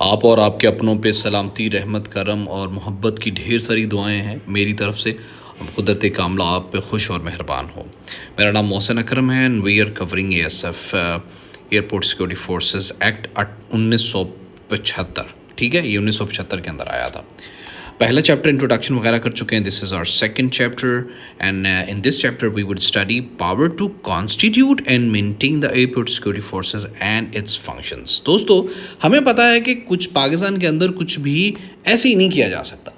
आप और आपके अपनों पे सलामती, रहमत, करम और मोहब्बत की ढेर सारी दुआएं हैं मेरी तरफ से। कुदरत कामला आप पे खुश और मेहरबान हो। मेरा नाम मोहसिन अकरम है and we are covering ASF airport security forces act 1975। ठीक है, ये 1975 के अंदर आया था। पहला चैप्टर इंट्रोडक्शन वगैरह कर चुके हैं। This is our second chapter and in this chapter we would study power to constitute and maintain the airport security forces and its functions. दोस्तों, हमें पता है कि कुछ पाकिस्तान के अंदर कुछ भी ऐसे ही नहीं किया जा सकता।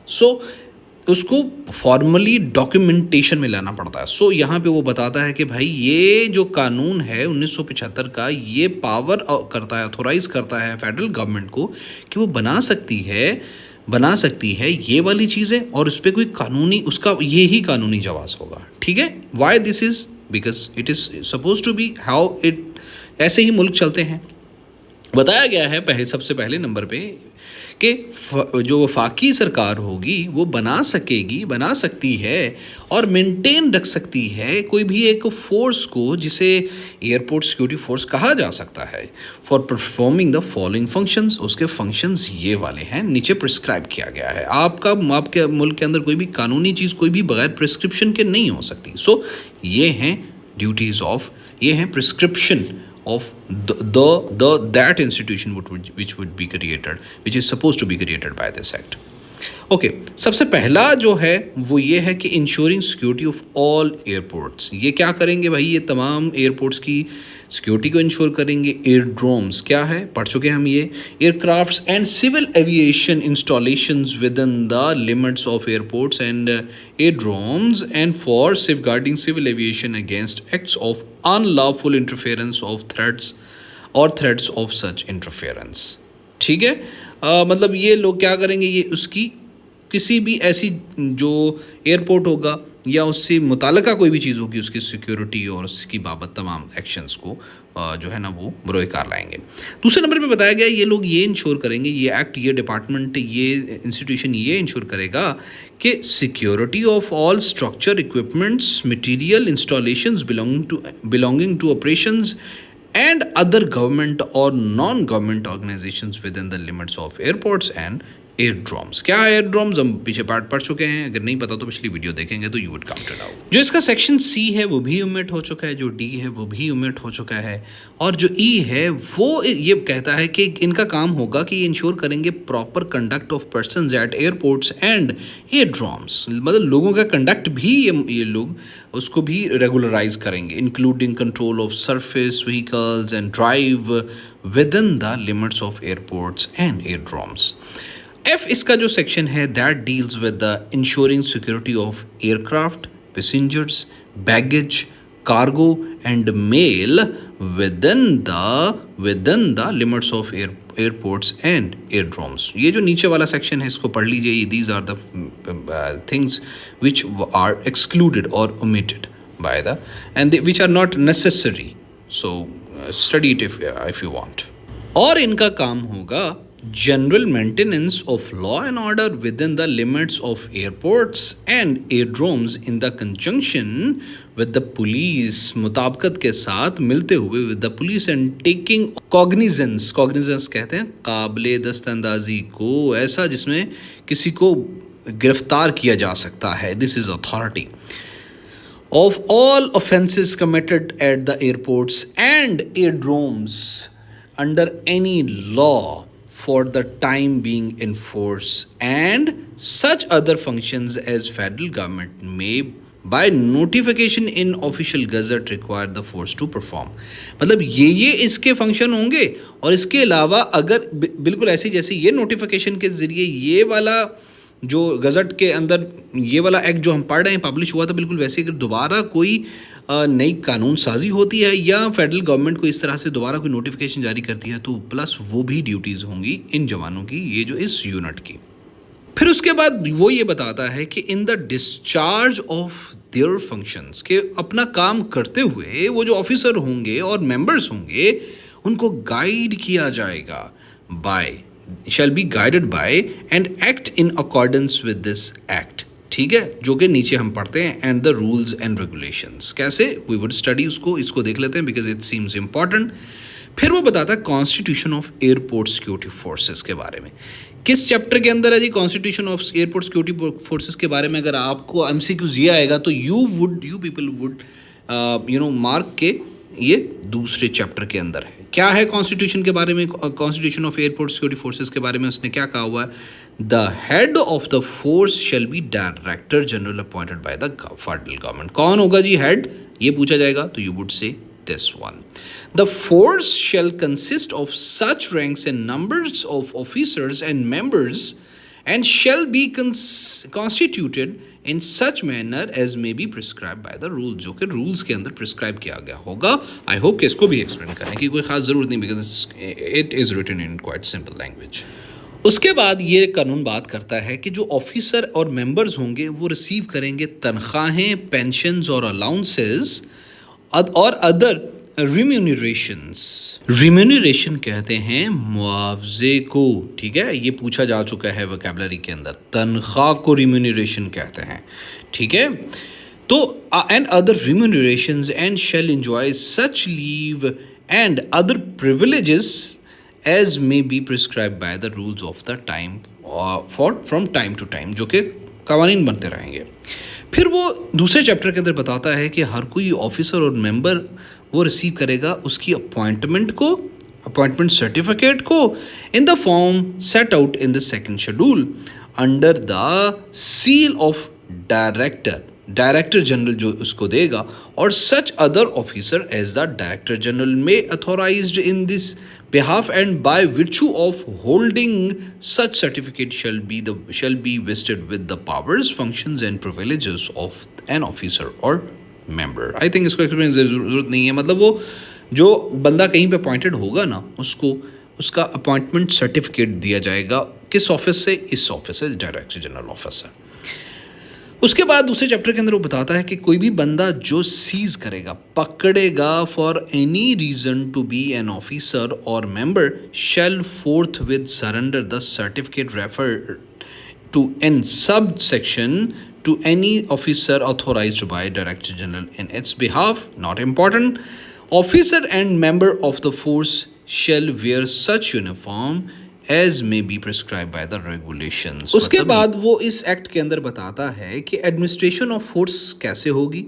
उसको फॉर्मली डॉक्यूमेंटेशन में लाना पड़ता है। यहाँ पे वो बताता है कि भाई ये जो कानून है 1975 का, ये पावर करता है, ऑथोराइज करता है फेडरल गवर्नमेंट को कि वो बना सकती है ये वाली चीज़ें, और उस पर कोई कानूनी, उसका ये ही कानूनी जवाब होगा। ठीक है, why this is because it is suppose to be how it, ऐसे ही मुल्क चलते हैं। बताया गया है सबसे पहले नंबर पे कि जो वफाकी सरकार होगी वो बना सकती है और मेंटेन रख सकती है कोई भी एक फोर्स को जिसे एयरपोर्ट सिक्योरिटी फोर्स कहा जा सकता है, for performing the following functions. उसके फंक्शंस ये वाले हैं, नीचे प्रिस्क्राइब किया गया है। आपके मुल्क के अंदर कोई भी कानूनी चीज़ कोई भी बगैर प्रिस्क्रिप्शन के नहीं हो सकती। ये हैं ड्यूटीज़ ऑफ, ये हैं prescription of that institution which would be created, which is supposed to be created by this act. Okay, सबसे पहला जो है वो ये है कि ensuring security of all airports. ये क्या करेंगे भाई? ये तमाम एयरपोर्ट्स की सिक्योरिटी को इंश्योर करेंगे। एयरड्रोम्स क्या है, पढ़ चुके हैं हम ये। Aircrafts and civil aviation installations within the limits of airports and aerodromes and for safeguarding civil aviation against acts of unlawful interference of threats of such interference. ठीक है, मतलब ये लोग क्या करेंगे, ये उसकी किसी भी ऐसी जो एयरपोर्ट होगा या उससे मुताल्लिका कोई भी चीज़ होगी, उसकी सिक्योरिटी और उसकी बाबत तमाम एक्शंस को जो है ना वो बरोकार लाएंगे। दूसरे नंबर पे बताया गया ये लोग ये इंश्योर करेंगे, ये एक्ट, ये डिपार्टमेंट, ये इंस्टीट्यूशन ये इंश्योर करेगा कि security of all structure, equipments, material, installations belonging to operations and other government or non-government organizations within the limits of airports and एयरड्रोम्स। क्या है एयरड्रोम्स? हम पीछे पार्ट पढ़ चुके हैं, अगर नहीं पता तो पिछली वीडियो देखेंगे तो you would come to now. जो इसका सेक्शन C है वो भी ओमिट हो चुका है, जो D है वो भी ओमिट हो चुका है, और जो E है वो ये कहता है कि इनका काम होगा कि ये इंश्योर करेंगे proper conduct of persons at airports and aerodromes. मतलब लोगों का कंडक्ट भी ये लोग उसको भी रेगुलराइज करेंगे, including control of surface vehicles and drive within the limits of airports and aerodromes. F इसका जो सेक्शन है that deals with the ensuring security of aircraft, passengers, baggage, cargo and mail within the limits of airports and aerodromes. ये जो नीचे वाला section है इसको पढ़ लीजिए। These are the things which are excluded or omitted by the and which are not necessary, so study it if you want। और इनका काम होगा general maintenance of law and order within the limits of airports and aerodromes in the conjunction with the police, मुताबकत के साथ मिलते हुए with the police and taking cognizance कहते हैं काबिले दस्तंदाजी को, ऐसा जिसमें किसी को गिरफ्तार किया जा सकता है। This is authority of all offences committed at the airports and airdromes under any law for the time being in force and such other functions as federal government may by notification in official gazette require the force to perform। मतलब ये इसके function होंगे, और इसके अलावा अगर बिल्कुल ऐसे जैसे ये नोटिफिकेशन के ज़रिए ये वाला जो गज़ट के अंदर ये वाला एक्ट जो हम पढ़ रहे हैं पब्लिश हुआ था, बिल्कुल वैसे अगर दोबारा कोई नई कानून साजी होती है या फेडरल गवर्नमेंट को इस तरह से दोबारा कोई नोटिफिकेशन जारी करती है तो प्लस वो भी ड्यूटीज़ होंगी इन जवानों की, ये जो इस यूनिट की। फिर उसके बाद वो ये बताता है कि in the discharge of their functions, के अपना काम करते हुए वो जो ऑफिसर होंगे और मेंबर्स होंगे उनको गाइड किया जाएगा bye, shall be guided by and act in accordance with this act। ठीक है, जो कि नीचे हम पढ़ते हैं and the rules and regulations। कैसे? we would study इसको देख लेते हैं because it seems important। फिर वो बताता है constitution of airport security forces के बारे में। किस चैप्टर के अंदर है जी constitution of airport security forces के बारे में? अगर आपको एमसीक्यूज ये आएगा तो यू पीपल वुड मार्क के ये दूसरे चैप्टर के अंदर है। क्या है कॉन्स्टिट्यूशन के बारे में? Constitution of airport security forces के बारे में उसने क्या कहा हुआ है? The head of the force shall be director general appointed by the federal government. कौन होगा जी हेड? ये पूछा जाएगा तो you would say this one. The force shall consist of such ranks and numbers of officers and members and shall be constituted in such manner as may be prescribed by the rules. जो कि rules के अंदर prescribe किया गया होगा। I hope कि इसको भी explain करने की कोई ख़ास ज़रूरत नहीं, because it is written in quite simple language. उसके बाद ये कानून बात करता है कि जो ऑफिसर और मेंबर्स होंगे वो रिसीव करेंगे तनख्वाहें, पेंशन्स और अलाउंसेस और अदर रिम्यूनरेशंस। रिम्यूनरेशन कहते हैं मुआवजे को, ठीक है, ये पूछा जा चुका है वोकैबुलरी के अंदर। तनख्वाह को रिम्यूनरेशन कहते हैं, ठीक है। तो and other remunerations and shall enjoy such leave and other privileges as may be prescribe by the rules of the time from time to time, जो कि कवानीन बनते रहेंगे। फिर वो दूसरे चैप्टर के अंदर बताता है कि हर कोई ऑफिसर और मेंबर वो रिसीव करेगा उसकी अपॉइंटमेंट सर्टिफिकेट को in the form set out in the second schedule under the seal of director general जो उसको देगा, or such other officer as the director general may authorized in this behalf and by virtue of holding such certificate shall be vested with the powers, functions and privileges of an officer or member. I think इसको explain ज़रूरत नहीं है। मतलब वो जो बंदा कहीं पे अपॉइंटेड होगा ना, उसको उसका अपॉइंटमेंट सर्टिफिकेट दिया जाएगा। किस ऑफिस से? इस ऑफिस से, डायरेक्टर जनरल ऑफिस से। उसके बाद दूसरे चैप्टर के अंदर वो बताता है कि कोई भी बंदा जो सीज करेगा, पकड़ेगा for any reason to be an officer or member shall forthwith surrender the certificate refer to in sub section two any officer authorized by director general in its behalf. Not important. Officer and member of the force shall wear such uniform as may be prescribe by the regulations. उसके बाद वो इस act के अंदर बताता है कि administration of force कैसे होगी।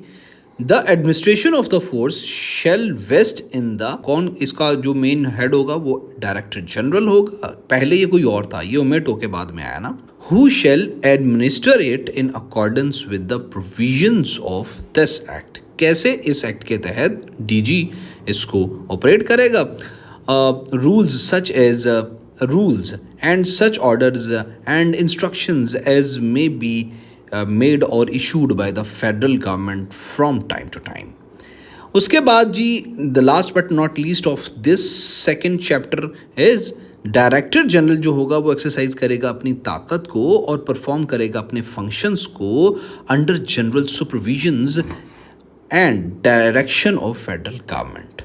The administration of the force shall vest in the, कौन इसका जो मेन हेड होगा वो डायरेक्टर जनरल होगा। पहले ये कोई और था, ये ओमिट होके बाद में आया ना। Who shall administer it in accordance with the provisions of this act. कैसे? इस एक्ट के तहत डीजी इसको ऑपरेट करेगा। Rules such as rules and such orders and instructions as may be made or issued by the federal government from time to time. उसके बाद जी the last but not least of this second chapter is director general जो होगा वो exercise करेगा अपनी ताकत को और परफॉर्म करेगा अपने फंक्शंस को under general supervisions and direction of federal government.